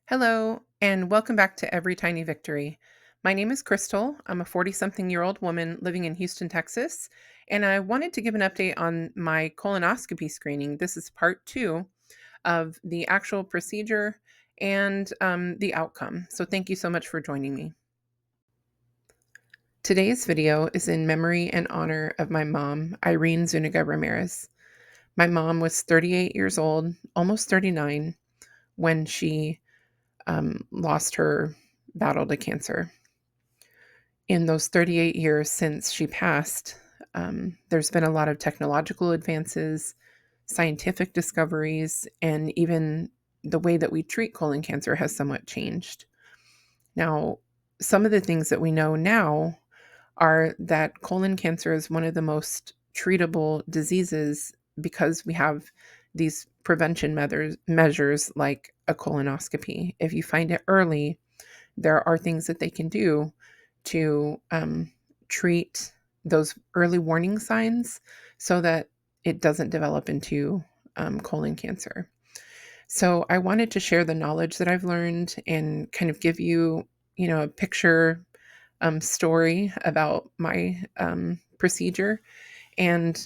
Hello, and welcome back to Every Tiny Victory. My name is Crystal. I'm a 40-something-year-old woman living in Houston, Texas, and I wanted to give an update on my colonoscopy screening. This is part two of the actual procedure and the outcome. So, thank you so much for joining me. Today's video is in memory and honor of my mom, Irene Zuniga Ramirez. My mom was 38 years old, almost 39, when she lost her battle to cancer. In those 38 years since she passed, there's been a lot of technological advances, scientific discoveries, and even the way that we treat colon cancer has somewhat changed. Now, some of the things that we know now are that colon cancer is one of the most treatable diseases because we have these prevention measures like a colonoscopy. If you find it early, there are things that they can do to treat those early warning signs so that it doesn't develop into colon cancer. So I wanted to share the knowledge that I've learned and kind of give you, a picture story about my procedure. And,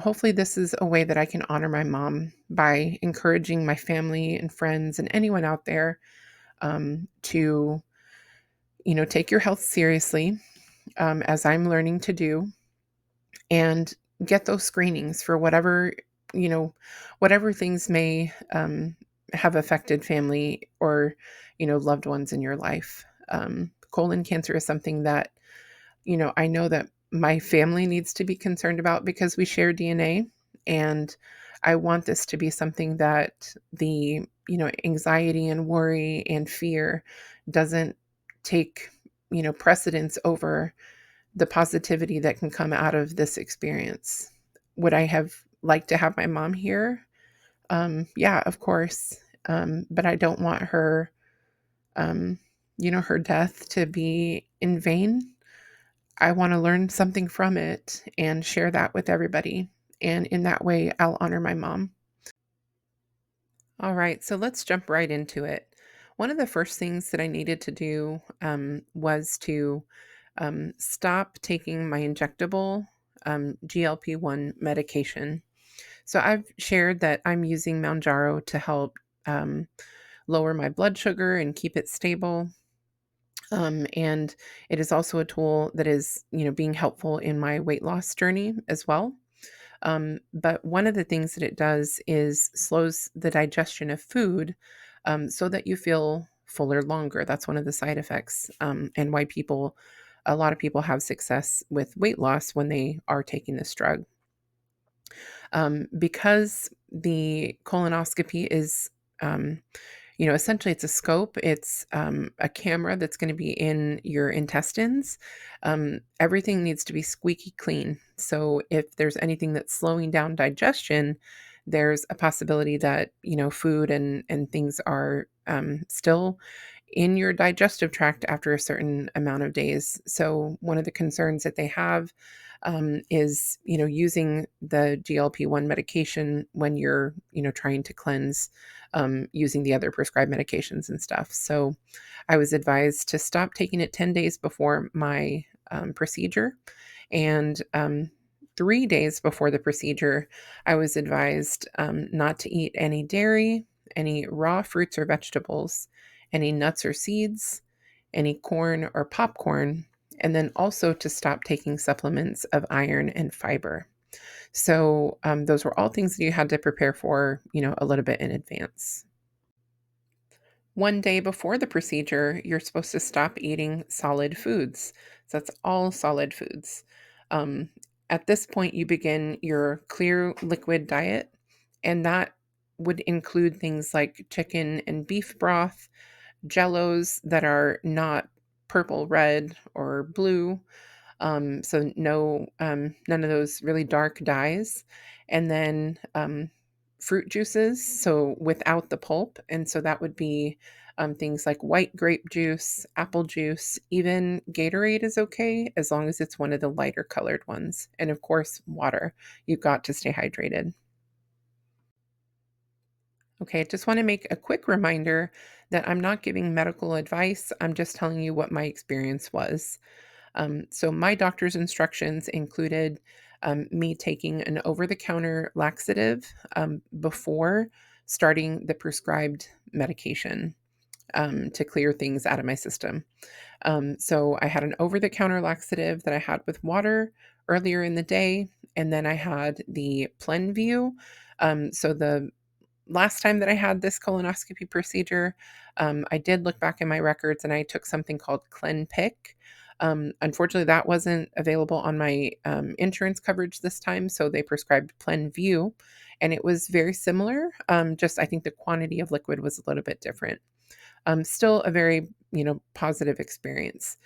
hopefully this is a way that I can honor my mom by encouraging my family and friends and anyone out there to take your health seriously, as I'm learning to do, and get those screenings for you know, whatever things may have affected family or, loved ones in your life. Colon cancer is something that, I know that my family needs to be concerned about because we share DNA. And I want this to be something that the, anxiety and worry and fear doesn't take, precedence over the positivity that can come out of this experience. Would I have liked to have my mom here? Yeah, of course. But I don't want her, um, her death to be in vain. I want to learn something from it and share that with everybody. And in that way, I'll honor my mom. All right, so let's jump right into it. One of the first things that I needed to do was to stop taking my injectable GLP-1 medication. So I've shared that I'm using Mounjaro to help um, lower my blood sugar and keep it stable. And it is also a tool that is, being helpful in my weight loss journey as well. But one of the things that it does is slows the digestion of food, so that you feel fuller longer. That's one of the side effects, and why a lot of people have success with weight loss when they are taking this drug. Because the colonoscopy is, um, essentially it's a scope, it's a camera that's going to be in your intestines. Everything needs to be squeaky clean. So if there's anything that's slowing down digestion, there's a possibility that, food and things are still in your digestive tract after a certain amount of days. So one of the concerns that they have is, using the GLP-1 medication when you're, trying to cleanse, using the other prescribed medications and stuff. So I was advised to stop taking it 10 days before my procedure. And 3 days before the procedure, I was advised not to eat any dairy, any raw fruits or vegetables, any nuts or seeds, any corn or popcorn, and then also to stop taking supplements of iron and fiber. So those were all things that you had to prepare for, a little bit in advance. One day before the procedure, you're supposed to stop eating solid foods. So that's all solid foods. Um, at this point, you begin your clear liquid diet, and that would include things like chicken and beef broth, jellos that are not purple, red, or blue. So no, none of those really dark dyes. And then fruit juices, so without the pulp. And so that would be things like white grape juice, apple juice, even Gatorade is okay as long as it's one of the lighter colored ones. And of course, water. You've got to stay hydrated. Okay, just want to make a quick reminder that I'm not giving medical advice. I'm just telling you what my experience was. So, my doctor's instructions included me taking an over the counter laxative before starting the prescribed medication to clear things out of my system. So, I had an over the counter laxative that I had with water earlier in the day, and then I had the Plenview. So, the last time that I had this colonoscopy procedure, I did look back in my records and I took something called ClenPick. Unfortunately, that wasn't available on my insurance coverage this time, so they prescribed Plenview, and it was very similar. Just I think the quantity of liquid was a little bit different. Still a very, positive experience.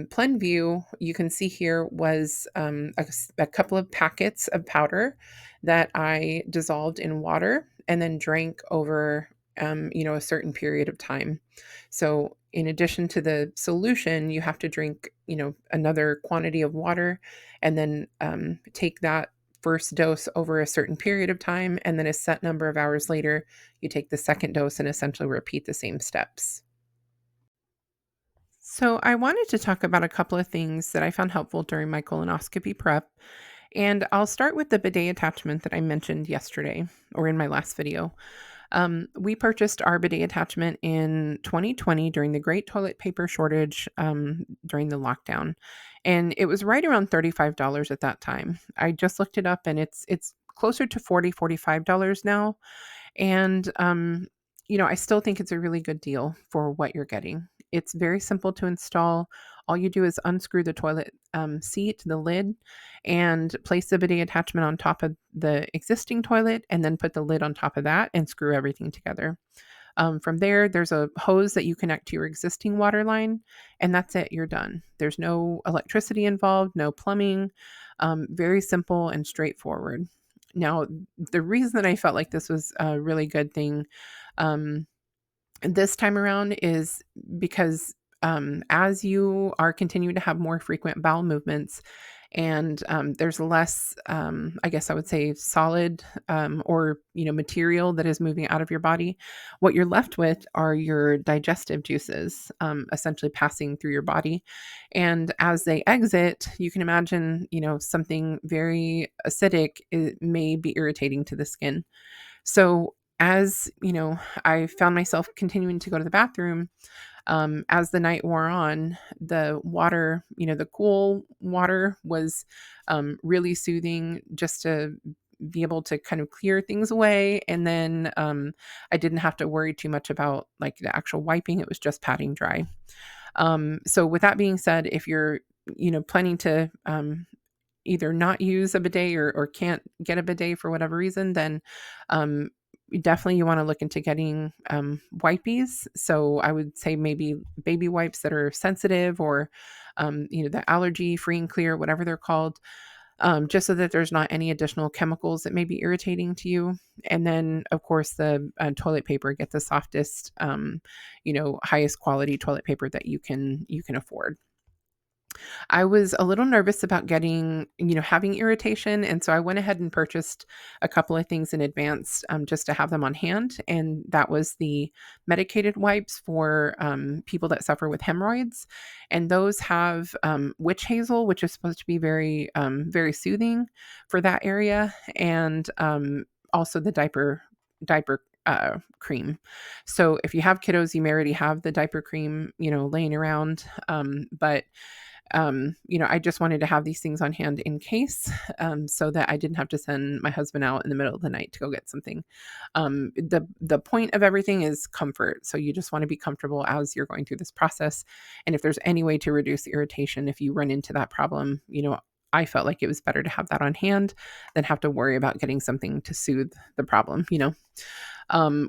Plenview, you can see here, was a couple of packets of powder that I dissolved in water and then drank over, a certain period of time. So, in addition to the solution, you have to drink, another quantity of water and then take that first dose over a certain period of time. And then a set number of hours later, you take the second dose and essentially repeat the same steps. So, I wanted to talk about a couple of things that I found helpful during my colonoscopy prep. And I'll start with the bidet attachment that I mentioned yesterday or in my last video. We purchased our bidet attachment in 2020 during the great toilet paper shortage during the lockdown. And it was right around $35 at that time. I just looked it up and it's closer to $45 now. And, I still think it's a really good deal for what you're getting. It's very simple to install. All you do is unscrew the toilet seat, the lid, and place the bidet attachment on top of the existing toilet, and then put the lid on top of that and screw everything together. From there, there's a hose that you connect to your existing water line, and that's it. You're done. There's no electricity involved, no plumbing. Very simple and straightforward. Now, the reason that I felt like this was a really good thing um, this time around is because as you are continuing to have more frequent bowel movements and there's less, I guess I would say, solid or material that is moving out of your body, what you're left with are your digestive juices essentially passing through your body. And as they exit, you can imagine, something very acidic, it may be irritating to the skin. So as I found myself continuing to go to the bathroom as the night wore on. The water, the cool water was really soothing just to be able to kind of clear things away. And then I didn't have to worry too much about like the actual wiping. It was just patting dry. So with that being said, if you're, planning to either not use a bidet or can't get a bidet for whatever reason, then um, definitely you want to look into getting wipies. So I would say maybe baby wipes that are sensitive or, the allergy free and clear, whatever they're called, just so that there's not any additional chemicals that may be irritating to you. And then, of course, the toilet paper, get the softest, highest quality toilet paper that you can afford. I was a little nervous about getting, having irritation. And so I went ahead and purchased a couple of things in advance just to have them on hand. And that was the medicated wipes for people that suffer with hemorrhoids. And those have witch hazel, which is supposed to be very, very soothing for that area. And also the diaper cream. So if you have kiddos, you may already have the diaper cream, laying around. But I just wanted to have these things on hand in case, so that I didn't have to send my husband out in the middle of the night to go get something. The point of everything is comfort. So you just want to be comfortable as you're going through this process. And if there's any way to reduce irritation, if you run into that problem, I felt like it was better to have that on hand than have to worry about getting something to soothe the problem.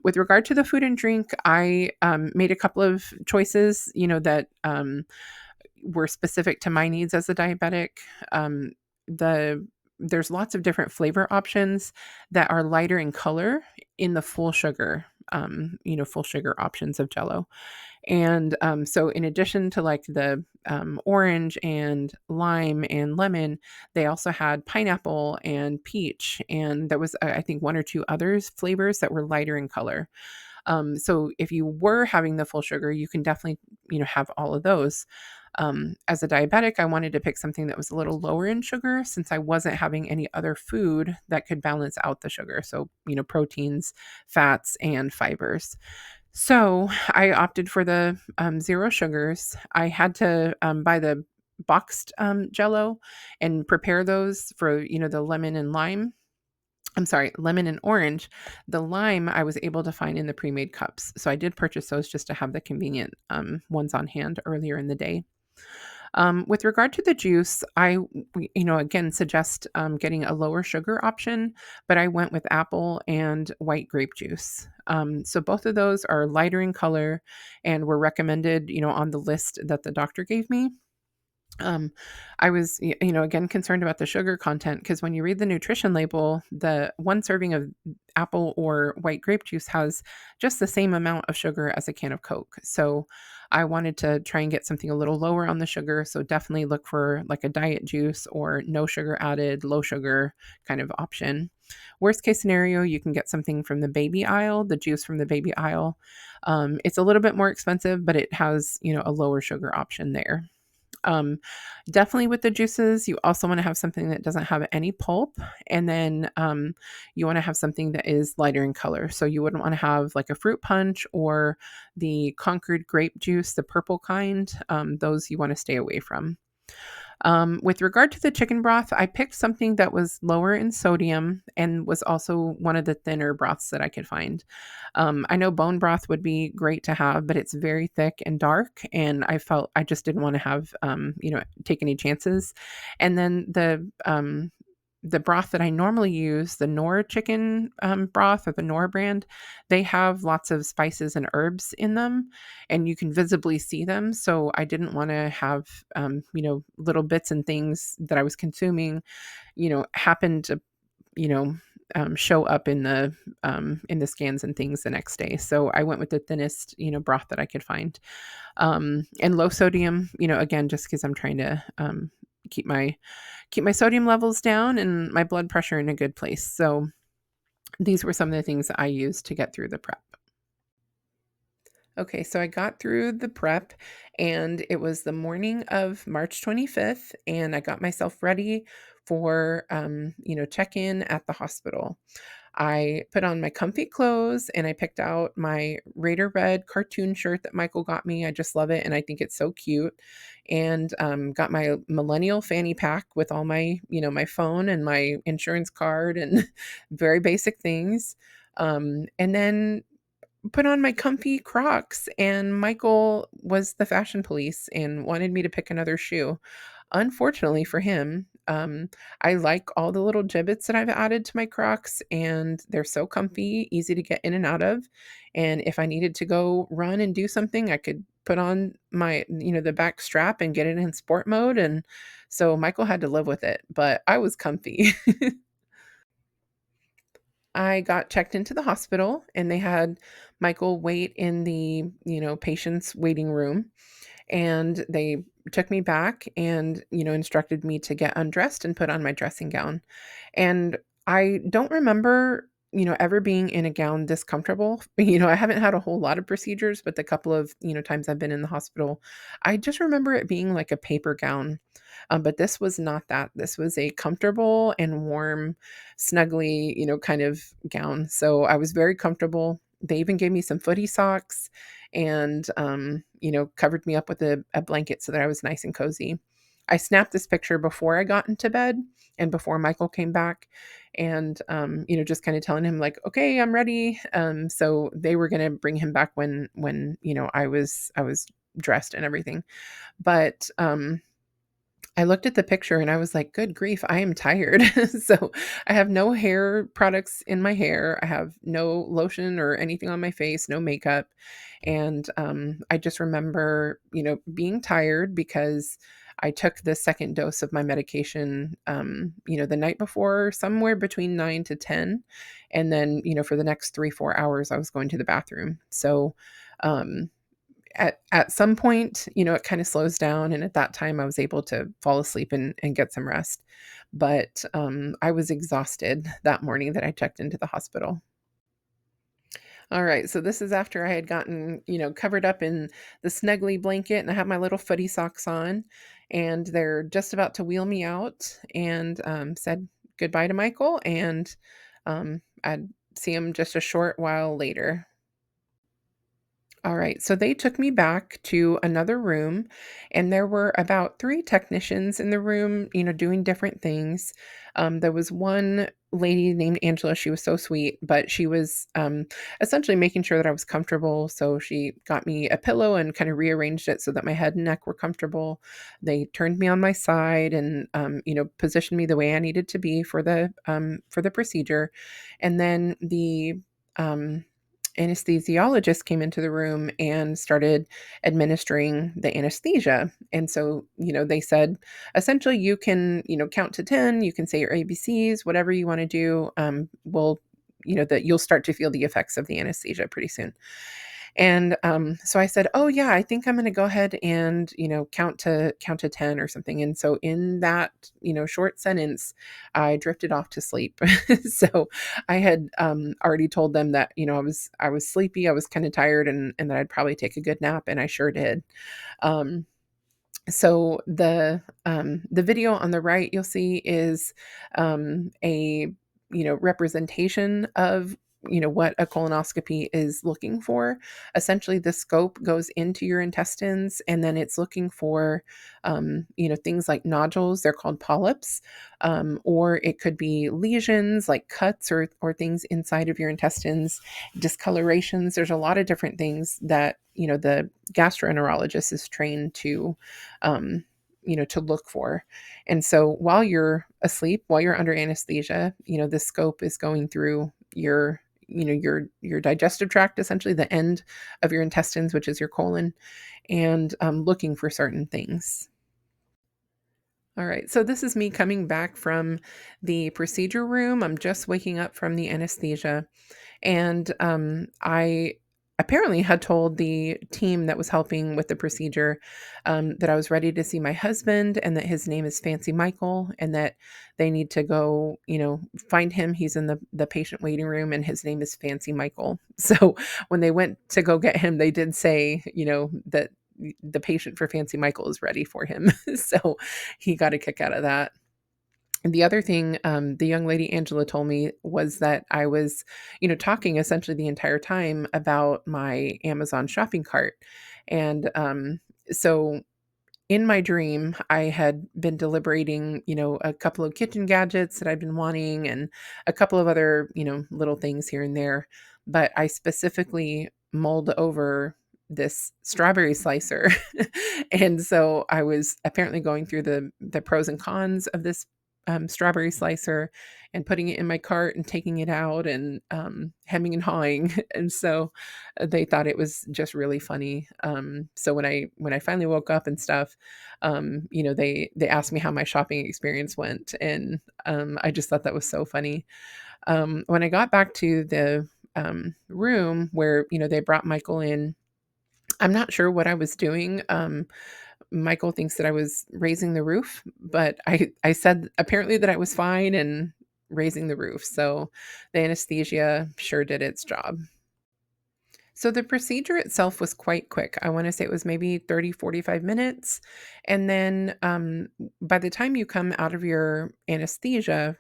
With regard to the food and drink, I made a couple of choices, that were specific to my needs as a diabetic. Um, there's lots of different flavor options that are lighter in color in the full sugar. full sugar options of Jello. And so, in addition to like the orange and lime and lemon, they also had pineapple and peach. And there was, I think, one or two others flavors that were lighter in color. So if you were having the full sugar, you can definitely, have all of those. As a diabetic, I wanted to pick something that was a little lower in sugar since I wasn't having any other food that could balance out the sugar. So, proteins, fats, and fibers. So I opted for the zero sugars. I had to buy the boxed Jello and prepare those for the lemon and lime. I'm sorry, lemon and orange. The lime I was able to find in the pre-made cups, so I did purchase those just to have the convenient ones on hand earlier in the day. With regard to the juice, again suggest getting a lower sugar option, but I went with apple and white grape juice. So both of those are lighter in color and were recommended, on the list that the doctor gave me. Um, I was, again, concerned about the sugar content because when you read the nutrition label, the one serving of apple or white grape juice has just the same amount of sugar as a can of Coke. So I wanted to try and get something a little lower on the sugar. So definitely look for like a diet juice or no sugar added, low sugar kind of option. Worst case scenario, you can get something from the baby aisle, the juice from the baby aisle. It's a little bit more expensive, but it has, a lower sugar option there. Um, Definitely with the juices, you also want to have something that doesn't have any pulp. And then you want to have something that is lighter in color. So you wouldn't want to have like a fruit punch or the Concord grape juice, the purple kind. Those you want to stay away from. With regard to the chicken broth, I picked something that was lower in sodium and was also one of the thinner broths that I could find. I know bone broth would be great to have, but it's very thick and dark, and I felt I just didn't want to have, take any chances. And then the broth that I normally use, the Knorr chicken broth or the Knorr brand, they have lots of spices and herbs in them, and you can visibly see them. So I didn't want to have, little bits and things that I was consuming, happen to, you know, show up in the scans and things the next day. So I went with the thinnest, broth that I could find, and low sodium. Again, just because I'm trying to keep my sodium levels down and my blood pressure in a good place. So these were some of the things that I used to get through the prep. Okay, so I got through the prep and it was the morning of March 25th, and I got myself ready for check in at the hospital. I put on my comfy clothes and I picked out my Raider Red cartoon shirt that Michael got me. I just love it and I think it's so cute. And got my millennial fanny pack with all my, my phone and my insurance card and very basic things. And then put on my comfy Crocs, and Michael was the fashion police and wanted me to pick another shoe. Unfortunately for him, I like all the little gibbets that I've added to my Crocs, and they're so comfy, easy to get in and out of. And if I needed to go run and do something, I could put on my, the back strap and get it in sport mode. And so Michael had to live with it, but I was comfy. I got checked into the hospital and they had Michael wait in the, patient's waiting room, and they took me back and, instructed me to get undressed and put on my dressing gown. And I don't remember, ever being in a gown this comfortable. I haven't had a whole lot of procedures, but the couple of, times I've been in the hospital, I just remember it being like a paper gown. But this was not that. This was a comfortable and warm, snuggly, kind of gown. So I was very comfortable. They even gave me some footy socks and, covered me up with a blanket so that I was nice and cozy. I snapped this picture before I got into bed and before Michael came back, and, just kind of telling him like, okay, I'm ready. So they were going to bring him back when, I was dressed and everything. But, I looked at the picture and I was like, good grief, I am tired. So I have no hair products in my hair. I have no lotion or anything on my face, no makeup. And I just remember, being tired because I took the second dose of my medication, the night before, somewhere between 9 to 10. And then, for the next 3, 4 hours, I was going to the bathroom. So, um, at some point, it kind of slows down. And at that time, I was able to fall asleep and get some rest. But I was exhausted that morning that I checked into the hospital. All right, so this is after I had gotten, covered up in the snuggly blanket and I have my little footy socks on, and they're just about to wheel me out and said goodbye to Michael, and I'd see him just a short while later. All right, so they took me back to another room, and there were about three technicians in the room, doing different things. There was one lady named Angela. She was so sweet, but she was essentially making sure that I was comfortable. So she got me a pillow and kind of rearranged it so that my head and neck were comfortable. They turned me on my side and positioned me the way I needed to be for the procedure, and then the um, anesthesiologist came into the room and started administering the anesthesia. And so, they said, essentially, you can, count to 10, you can say your ABCs, whatever you want to do. That you'll start to feel the effects of the anesthesia pretty soon. And so I said, "Oh yeah, I think I'm going to go ahead and count to 10 or something." And so in that short sentence, I drifted off to sleep. So I had already told them that I was sleepy, I was kind of tired, and that I'd probably take a good nap, and I sure did. Um, so the video on the right you'll see is a representation of what a colonoscopy is looking for. Essentially, the scope goes into your intestines, and then it's looking for things like nodules. They're called polyps, or it could be lesions like cuts or things inside of your intestines, discolorations. There's a lot of different things that the gastroenterologist is trained um, to look for. And so while you're asleep, while you're under anesthesia, the scope is going through your digestive tract, essentially the end of your intestines, which is your colon, and looking for certain things. All right, so this is me coming back from the procedure room. I'm just waking up from the anesthesia. And I apparently had told the team that was helping with the procedure that I was ready to see my husband and that his name is Fancy Michael, and that they need to go, find him. He's in the patient waiting room and his name is Fancy Michael. So when they went to go get him, they did say, that the patient for Fancy Michael is ready for him. So he got a kick out of that. And the other thing, the young lady Angela told me was that I was, talking essentially the entire time about my Amazon shopping cart. And so in my dream, I had been deliberating, a couple of kitchen gadgets that I'd been wanting and a couple of other, little things here and there. But I specifically mulled over this strawberry slicer. And so I was apparently going through the pros and cons of this strawberry slicer and putting it in my cart and taking it out and hemming and hawing. And so they thought it was just really funny. So when I finally woke up and stuff, they asked me how my shopping experience went, and I just thought that was so funny. When I got back to the room where they brought Michael in, I'm not sure what I was doing. Michael thinks that I was raising the roof, but I said apparently that I was fine and raising the roof. So the anesthesia sure did its job. So the procedure itself was quite quick. I want to say it was maybe 30, 45 minutes. And then by the time you come out of your anesthesia,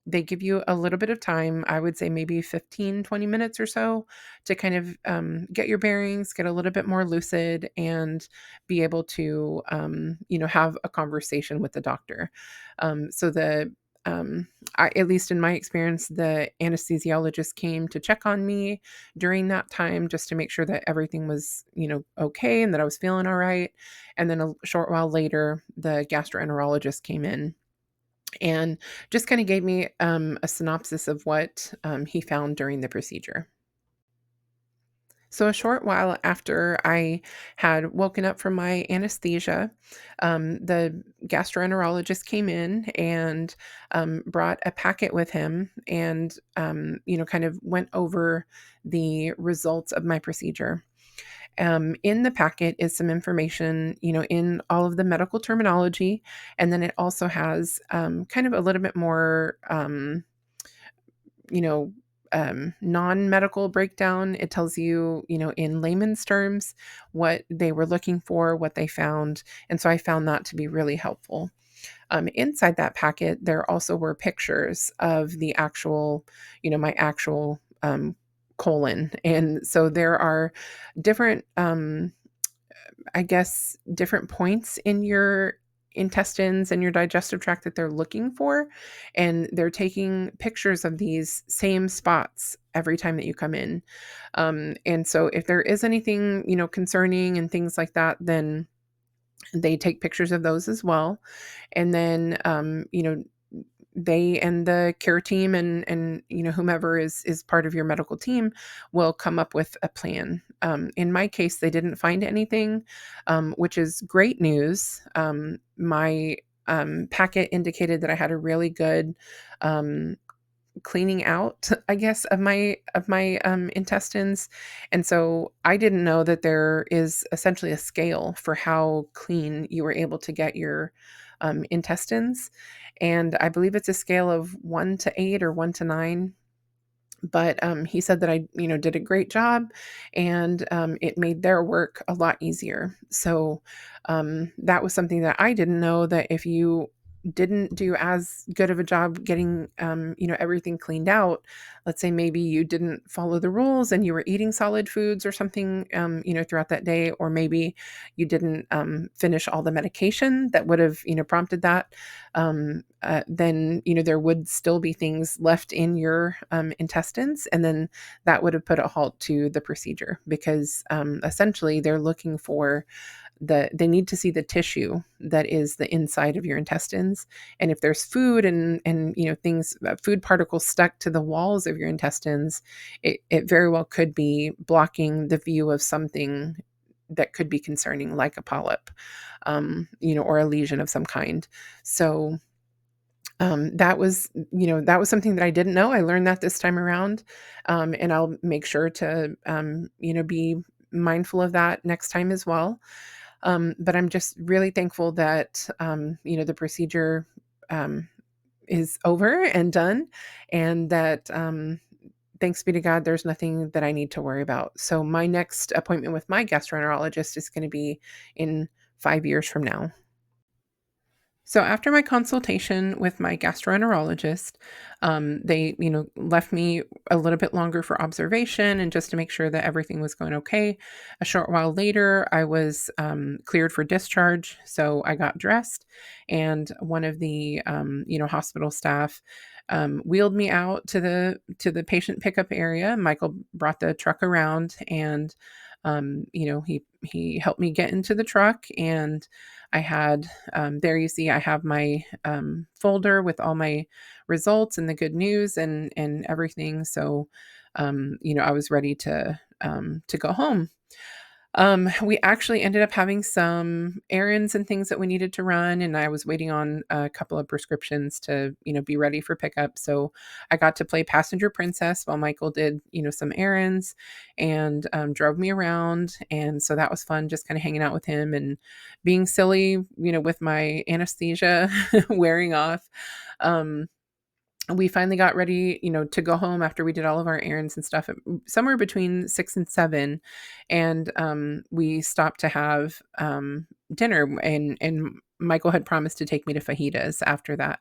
they give you a little bit of time, I would say maybe 15, 20 minutes or so, to kind of get your bearings, get a little bit more lucid, and be able to, have a conversation with the doctor. So at least in my experience, the anesthesiologist came to check on me during that time just to make sure that everything was, okay and that I was feeling all right. And then a short while later, the gastroenterologist came in and just kind of gave me a synopsis of what he found during the procedure. So, a short while after I had woken up from my anesthesia, the gastroenterologist came in and brought a packet with him and, kind of went over the results of my procedure. In the packet is some information, in all of the medical terminology. And then it also has kind of a little bit more. You know, non-medical breakdown. It tells you, in layman's terms, what they were looking for, what they found. And so I found that to be really helpful. Inside that packet, there also were pictures of the actual, my actual colon. And so there are different I guess, different points in your intestines and your digestive tract that they're looking for. And they're taking pictures of these same spots every time that you come in. And so if there is anything, concerning and things like that, then they take pictures of those as well. And then, they and the care team and whomever is part of your medical team will come up with a plan. In my case, they didn't find anything, which is great news. My packet indicated that I had a really good um, cleaning out, I guess, of my intestines. And so I didn't know that there is essentially a scale for how clean you were able to get your intestines. And I believe it's a scale of 1 to 8 or 1 to 9. But he said that I, did a great job, and it made their work a lot easier. So that was something that I didn't know, that if you didn't do as good of a job getting, everything cleaned out, let's say maybe you didn't follow the rules and you were eating solid foods or something, throughout that day, or maybe you didn't finish all the medication that would have, prompted that, then there would still be things left in your intestines, and then that would have put a halt to the procedure, because essentially they're looking for they need to see the tissue that is the inside of your intestines. And if there's food and things, food particles stuck to the walls of your intestines, it very well could be blocking the view of something that could be concerning, like a polyp, or a lesion of some kind. So that was something that I didn't know. I learned that this time around, and I'll make sure to be mindful of that next time as well. But I'm just really thankful that the procedure um, is over and done, and that thanks be to God, there's nothing that I need to worry about. So my next appointment with my gastroenterologist is going to be in 5 years from now. So after my consultation with my gastroenterologist, they, left me a little bit longer for observation and just to make sure that everything was going okay. A short while later, I was cleared for discharge, so I got dressed, and one of the, hospital staff wheeled me out to the patient pickup area. Michael brought the truck around, and he helped me get into the truck, and I had, there you see, I have my folder with all my results and the good news and everything. So, I was ready to go home. We actually ended up having some errands and things that we needed to run, and I was waiting on a couple of prescriptions to, be ready for pickup. So I got to play passenger princess while Michael did, some errands and drove me around. And so that was fun, just kind of hanging out with him and being silly, with my anesthesia wearing off. Um, we finally got ready, to go home after we did all of our errands and stuff, somewhere between 6 and 7, and we stopped to have dinner, and Michael had promised to take me to fajitas after that.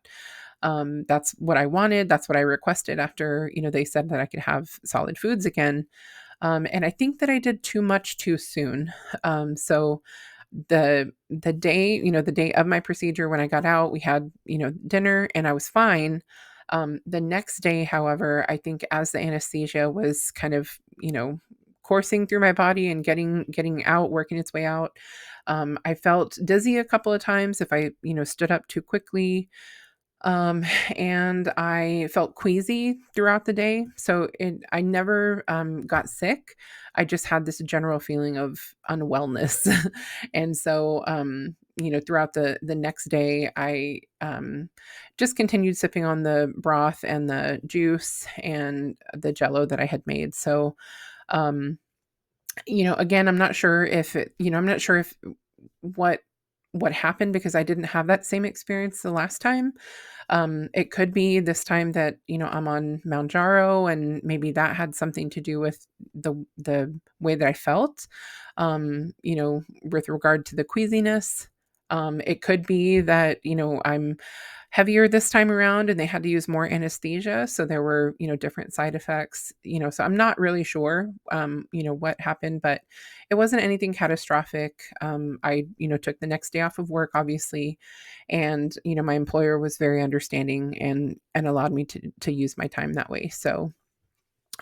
That's what I wanted. That's what I requested after they said that I could have solid foods again. And I think that I did too much too soon. So the day, the day of my procedure, when I got out, we had, dinner, and I was fine. The next day, however, I think as the anesthesia was kind of, coursing through my body and getting out, working its way out, I felt dizzy a couple of times if I, stood up too quickly. Um, and I felt queasy throughout the day. So I never got sick. I just had this general feeling of unwellness. And so, throughout the next day, I just continued sipping on the broth and the juice and the jello that I had made. So, um, again, I'm not sure if what what happened because I didn't have that same experience the last time. It could be this time that, I'm on Mount Jaro and maybe that had something to do with the way that I felt, with regard to the queasiness. It could be that, I'm heavier this time around and they had to use more anesthesia. So there were, different side effects, so I'm not really sure, what happened, but it wasn't anything catastrophic. I, took the next day off of work, obviously, and my employer was very understanding and allowed me to use my time that way. So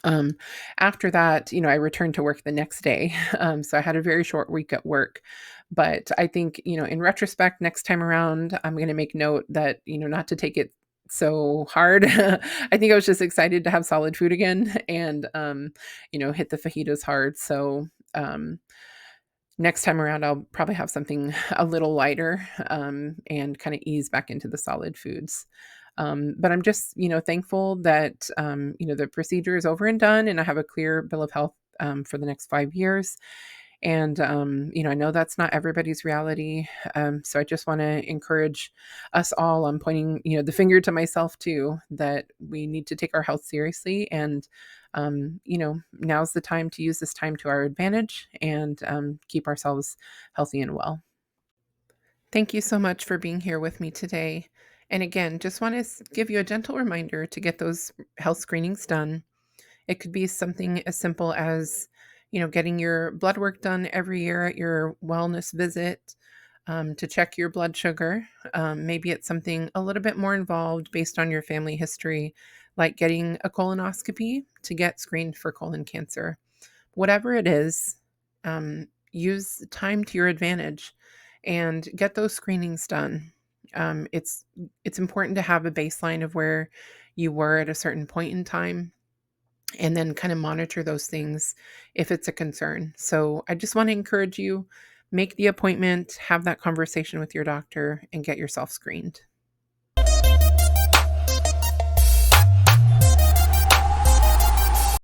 um after that, I returned to work the next day. So I had a very short week at work, but I think, in retrospect, next time around I'm going to make note that, not to take it so hard. I think I was just excited to have solid food again and hit the fajitas hard. So um next time around, I'll probably have something a little lighter, and kinda ease back into the solid foods. But I'm just, thankful that, the procedure is over and done, and I have a clear bill of health, for the next 5 years. And, I know that's not everybody's reality. So I just want to encourage us all. I'm pointing, the finger to myself too, that we need to take our health seriously. And, now's the time to use this time to our advantage and keep ourselves healthy and well. Thank you so much for being here with me today. And again, just want to give you a gentle reminder to get those health screenings done. It could be something as simple as, getting your blood work done every year at your wellness visit, to check your blood sugar. Maybe it's something a little bit more involved based on your family history, like getting a colonoscopy to get screened for colon cancer. Whatever it is, use time to your advantage and get those screenings done. It's important to have a baseline of where you were at a certain point in time and then kind of monitor those things if it's a concern. So I just want to encourage you, make the appointment, have that conversation with your doctor, and get yourself screened.